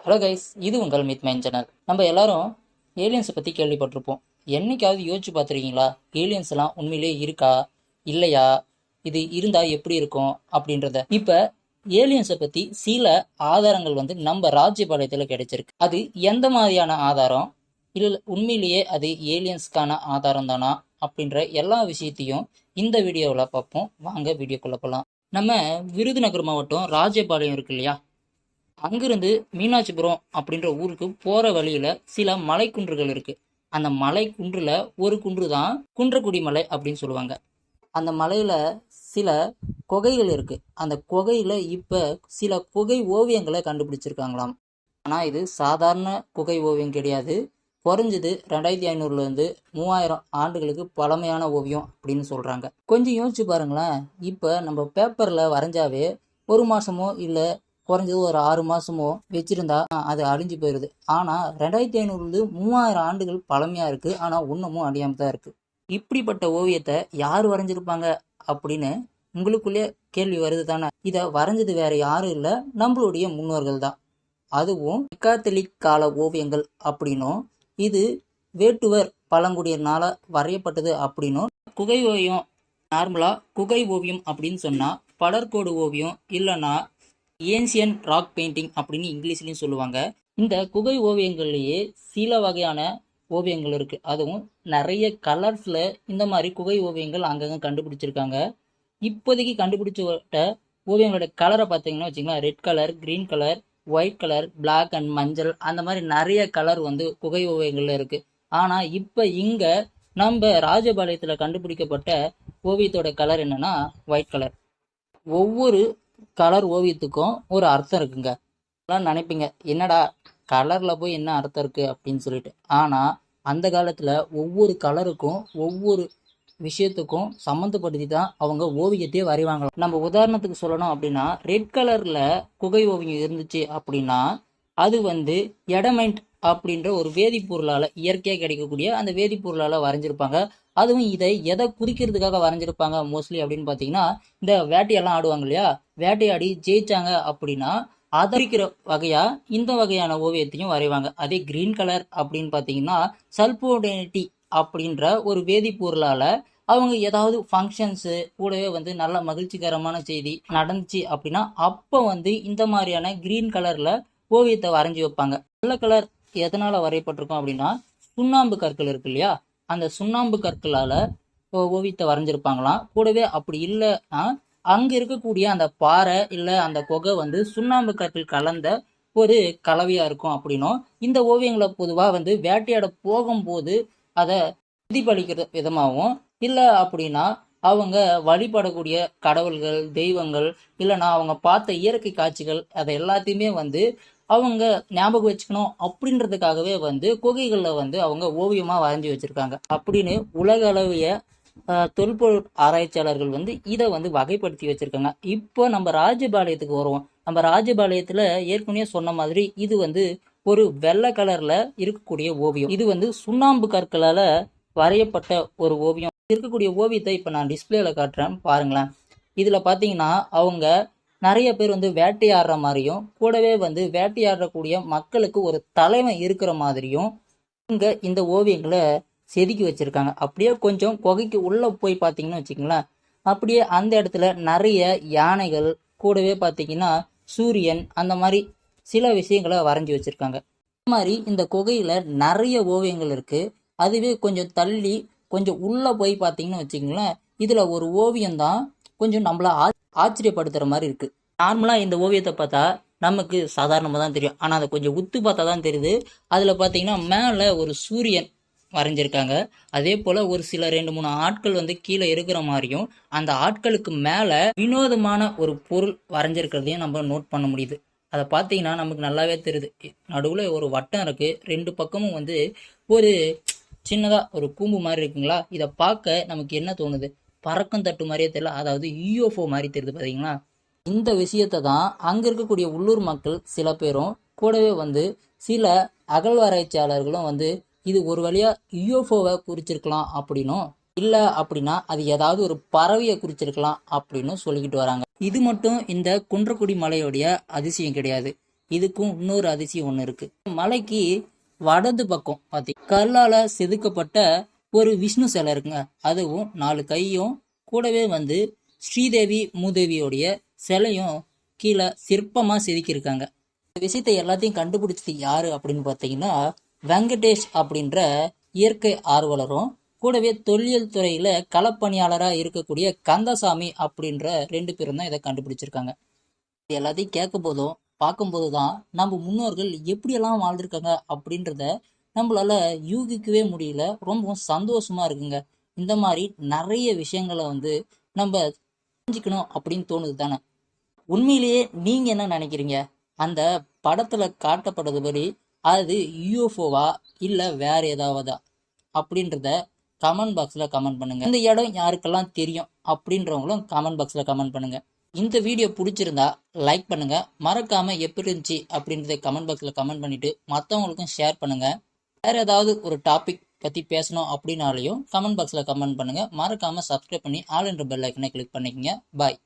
Hello guys, இது உங்கள் myth mind channel. நம்ம எல்லாரும் ஏலியன்ஸை பற்றி கேள்விப்பட்டிருப்போம். என்னைக்காவது யோசிச்சு பார்த்துருக்கீங்களா? ஏலியன்ஸ் எல்லாம் உண்மையிலே இருக்கா இல்லையா, இது இருந்தால் எப்படி இருக்கும் அப்படின்றத. இப்போ ஏலியன்ஸை பற்றி சில ஆதாரங்கள் நம்ம ராஜ்யபாளையத்தில் கிடைச்சிருக்கு. அது எந்த மாதிரியான ஆதாரம், இல்லை உண்மையிலேயே அது ஏலியன்ஸ்க்கான ஆதாரம் தானா அப்படின்ற எல்லா விஷயத்தையும் இந்த வீடியோவில் பார்ப்போம். வாங்க வீடியோக்குள்ள போகலாம். நம்ம விருதுநகர் மாவட்டம் ராஜ்யபாளையம் இருக்கு இல்லையா, அங்கிருந்து மீனாட்சிபுரம் அப்படின்ற ஊருக்கு போற வழியில சில மலை குன்றுகள் இருக்கு. அந்த மலை குன்றுல ஒரு குன்று தான் குன்றக்குடி மலை அப்படின்னு சொல்லுவாங்க. அந்த மலையில சில குகைகள் இருக்கு. அந்த குகையில இப்ப சில குகை ஓவியங்களை கண்டுபிடிச்சிருக்காங்களாம். ஆனா இது சாதாரண குகை ஓவியம் கிடையாது. குறைஞ்சது 2500 இருந்து 3000 ஆண்டுகளுக்கு பழமையான ஓவியம் அப்படின்னு சொல்றாங்க. கொஞ்சம் யோசிச்சு பாருங்களேன். இப்ப நம்ம பேப்பர்ல வரைஞ்சாவே ஒரு மாசமோ இல்ல குறைஞ்சது ஒரு 6 மாசமோ வச்சிருந்தா அது அழிஞ்சு போயிடுது. ஆனால் 2500 3000 ஆண்டுகள் பழமையாக இருக்குது. ஆனால் இன்னமும் அழியாமல் தான் இருக்குது. இப்படிப்பட்ட ஓவியத்தை யார் வரைஞ்சிருப்பாங்க அப்படின்னு உங்களுக்குள்ளே கேள்வி வருது தானே. இதை வரைஞ்சது வேற யாரும் இல்லை, நம்மளுடைய முன்னோர்கள் தான். அதுவும் மெக்காத்தலிக் கால ஓவியங்கள் அப்படின்னும், இது வேட்டுவர் பழங்குடியினால வரையப்பட்டது அப்படின்னும். குகை ஓவியம் நார்மலாக குகை ஓவியம் அப்படின்னு சொன்னால் படர்கோடு ஓவியம் இல்லைன்னா ஏன்சியன் ராக் பெயிண்டிங் அப்படின்னு இங்கிலீஷ்லையும் சொல்லுவாங்க. இந்த குகை ஓவியங்கள்லேயே சில வகையான ஓவியங்கள் இருக்குது. அதுவும் நிறைய கலர்ஸில் இந்த மாதிரி குகை ஓவியங்கள் அங்கங்கே கண்டுபிடிச்சிருக்காங்க. இப்போதைக்கு கண்டுபிடிச்ச ஓவியங்களோட கலரை பார்த்தீங்கன்னா வச்சுக்கலாம், red colour, green colour, white colour, black and மஞ்சள், அந்த மாதிரி நிறைய கலர் குகை ஓவியங்களில் இருக்குது. ஆனால் இப்போ இங்கே நம்ம ராஜபாளையத்தில் கண்டுபிடிக்கப்பட்ட ஓவியத்தோட கலர் என்னன்னா ஒயிட் கலர். ஒவ்வொரு கலர் ஓவியத்துக்கும் ஒரு அர்த்தம் இருக்குங்க. எல்லாம் நினைப்பீங்க, என்னடா கலரில் போய் என்ன அர்த்தம் இருக்குது அப்படின்னு சொல்லிட்டு. ஆனால் அந்த காலத்தில் ஒவ்வொரு கலருக்கும் ஒவ்வொரு விஷயத்துக்கும் சம்மந்தப்படுத்தி தான் அவங்க ஓவியத்தையே வரைவாங்க. நம்ம உதாரணத்துக்கு சொல்லணும் அப்படின்னா, ரெட் கலரில் குகை ஓவியம் இருந்துச்சு அப்படின்னா அது எடமைண்ட் அப்படின்ற ஒரு வேதிப்பொருளால், இயற்கையாக கிடைக்கக்கூடிய அந்த வேதிப்பொருளால் வரைஞ்சிருப்பாங்க. அதுவும் இதை எதை குறிக்கிறதுக்காக வரைஞ்சிருப்பாங்க மோஸ்ட்லி அப்படின்னு பார்த்தீங்கன்னா, இந்த வேட்டையெல்லாம் ஆடுவாங்க இல்லையா, வேட்டையாடி ஜெயிச்சாங்க அப்படின்னா அதை குறிக்கிற வகையா இந்த வகையான ஓவியத்தையும் வரைவாங்க. அதே கிரீன் கலர் அப்படின்னு பார்த்தீங்கன்னா சல்போடேனிட்டி அப்படின்ற ஒரு வேதிப்பொருளால் அவங்க ஏதாவது ஃபங்க்ஷன்ஸு கூடவே நல்ல மகிழ்ச்சிகரமான செய்தி நடந்துச்சு அப்படின்னா அப்போ இந்த மாதிரியான கிரீன் கலரில் ஓவியத்தை வரைஞ்சி வைப்பாங்க. வெள்ளை கலர் எதனால் வரையப்பட்டிருக்கும் அப்படின்னா, சுண்ணாம்பு கற்கள் இருக்கு இல்லையா, அந்த சுண்ணாம்பு கற்களால் ஓவியத்தை வரைஞ்சிருப்பாங்களாம். கூடவே அப்படி இல்லைன்னா அங்கே இருக்கக்கூடிய அந்த பாறை இல்லை அந்த குகை சுண்ணாம்பு கற்கள் கலந்த ஒரு கலவையாக இருக்கும் அப்படின்னும். இந்த ஓவியங்களை பொதுவாக வேட்டையாட போகும்போது அதை பிரதிபலிக்கிற விதமாகவும், இல்லை அப்படின்னா அவங்க வழிபடக்கூடிய கடவுள்கள், தெய்வங்கள், இல்லைன்னா அவங்க பார்த்த இயற்கை காட்சிகள், அதை எல்லாத்தையுமே அவங்க ஞாபகம் வச்சுக்கணும் அப்படின்றதுக்காகவே குகைகளில் அவங்க ஓவியமாக வரைஞ்சி வச்சுருக்காங்க அப்படின்னு உலக அளவிய தொல்பொருள் ஆராய்ச்சியாளர்கள் இதை வகைப்படுத்தி வச்சுருக்காங்க. இப்போ நம்ம ராஜபாளையத்துக்கு வருவோம். நம்ம ராஜபாளையத்தில் ஏற்கனவே சொன்ன மாதிரி இது ஒரு வெள்ளை கலரில் இருக்கக்கூடிய ஓவியம். இது சுண்ணாம்பு கற்களால் வரையப்பட்ட ஒரு ஓவியம். இருக்கக்கூடிய ஓவியத்தை இப்போ நான் டிஸ்பிளேல காட்டுறேன் பாருங்களேன். இதில் பார்த்தீங்கன்னா அவங்க நிறைய பேர் வேட்டையாடுற மாதிரியும், கூடவே வேட்டையாடக்கூடிய மக்களுக்கு ஒரு தலைமை இருக்கிற மாதிரியும் இங்கே இந்த ஓவியங்களை செதுக்கி வச்சுருக்காங்க. அப்படியே கொஞ்சம் குகைக்கு உள்ளே போய் பார்த்தீங்கன்னு வச்சுக்கங்களேன், அப்படியே அந்த இடத்துல நிறைய யானைகள், கூடவே பார்த்தீங்கன்னா சூரியன், அந்த மாதிரி சில விஷயங்களை வரைஞ்சி வச்சுருக்காங்க. இந்த மாதிரி இந்த குகையில் நிறைய ஓவியங்கள் இருக்குது. அதுவே கொஞ்சம் தள்ளி கொஞ்சம் உள்ளே போய் பார்த்தீங்கன்னு வச்சுக்கங்களேன், இதில் ஒரு ஓவியம் தான் கொஞ்சம் நம்மளை ஆச்சரியப்படுத்துகிற மாதிரி இருக்குது. நார்மலாக இந்த ஓவியத்தை பார்த்தா நமக்கு சாதாரணமாக தான் தெரியும், ஆனால் அதை கொஞ்சம் உத்து பார்த்தா தான் தெரியுது. அதில் பார்த்தீங்கன்னா மேலே ஒரு சூரியன் வரைஞ்சிருக்காங்க. அதே போல் ஒரு சில 2-3 ஆட்கள் கீழே இருக்கிற மாதிரியும், அந்த ஆட்களுக்கு மேலே வினோதமான ஒரு பொருள் வரைஞ்சிருக்கிறதையும் நம்ம நோட் பண்ண முடியுது. அதை பார்த்தீங்கன்னா நமக்கு நல்லாவே தெரியுது. நடுவில் ஒரு வட்டம் இருக்குது, 2 பக்கமும் ஒரு சின்னதாக ஒரு கூம்பு மாதிரி இருக்குங்களா. இதை பார்க்க நமக்கு என்ன தோணுது, பறக்கும் தட்டு மாதிரியே தெரியல, அதாவது யூஎஃப்ஓ மாதிரி தெரியுது பார்த்தீங்களா. இந்த விஷயத்தை தான் அங்கே இருக்கக்கூடிய உள்ளூர் மக்கள் சில பேரும், கூடவே சில அகழ்வாராய்ச்சியாளர்களும் இது ஒரு வழியாக யூஎஃப்ஓவை குறிச்சிருக்கலாம் அப்படின்னும், இல்லை அப்படின்னா அது ஏதாவது ஒரு பறவையை குறிச்சிருக்கலாம் அப்படின்னு சொல்லிக்கிட்டு வராங்க. இது மட்டும் இந்த குன்றக்குடி மலையோடைய அதிசயம் கிடையாது. இதுக்கும் இன்னொரு அதிசயம் ஒன்று இருக்கு. மலைக்கு வடது பக்கம் கல்லால செதுக்கப்பட்ட ஒரு விஷ்ணு சிலை இருக்குங்க. அதுவும் 4 கையும் கூடவே ஸ்ரீதேவி மூதேவியோடைய சிலையும் கீழே சிற்பமா செதுக்கியிருக்காங்க. இந்த விஷயத்தை எல்லாத்தையும் கண்டுபிடிச்சது யாரு அப்படின்னு பார்த்தீங்கன்னா, வெங்கடேஷ் அப்படின்ற இயற்கை ஆர்வலரும் கூடவே தொல்லியல் துறையில களப்பணியாளராக இருக்கக்கூடிய கந்தசாமி அப்படின்ற 2 பேரும் தான் இதை கண்டுபிடிச்சிருக்காங்க. இது எல்லாத்தையும் கேட்கும் போதும் பார்க்கும்போது தான் நம்ம முன்னோர்கள் எப்படியெல்லாம் வாழ்ந்திருக்காங்க அப்படின்றத நம்மளால யூகிக்கவே முடியல. ரொம்பவும் சந்தோஷமா இருக்குங்க. இந்த மாதிரி நிறைய விஷயங்களை நம்ம தெரிஞ்சுக்கணும் அப்படின்னு தோணுது தானே. உண்மையிலேயே நீங்க என்ன நினைக்கிறீங்க? அந்த படத்துல காட்டப்படுறதுபடி அது யூஎஃப்ஓவா இல்ல வேற ஏதாவதா அப்படின்றத கமெண்ட் பாக்ஸ்ல கமெண்ட் பண்ணுங்க. இந்த இடம் யாருக்கெல்லாம் தெரியும் அப்படின்றவங்களும் கமெண்ட் பாக்ஸ்ல கமெண்ட் பண்ணுங்க. இந்த வீடியோ பிடிச்சிருந்தா லைக் பண்ணுங்க. மறக்காம எப்படி இருந்துச்சு அப்படின்றத கமெண்ட் பாக்ஸ்ல கமெண்ட் பண்ணிட்டு மற்றவங்களுக்கும் ஷேர் பண்ணுங்க. வேற ஏதாவது ஒரு டாபிக் பத்தி பேசணும் அப்படின்னாலையும் கமெண்ட் பாக்ஸ்ல கமெண்ட் பண்ணுங்க. மறக்காம சப்ஸ்கிரைப் பண்ணி ஆல் என்ற பெல் ஐக்கனை கிளிக் பண்ணிக்கங்க. பாய்.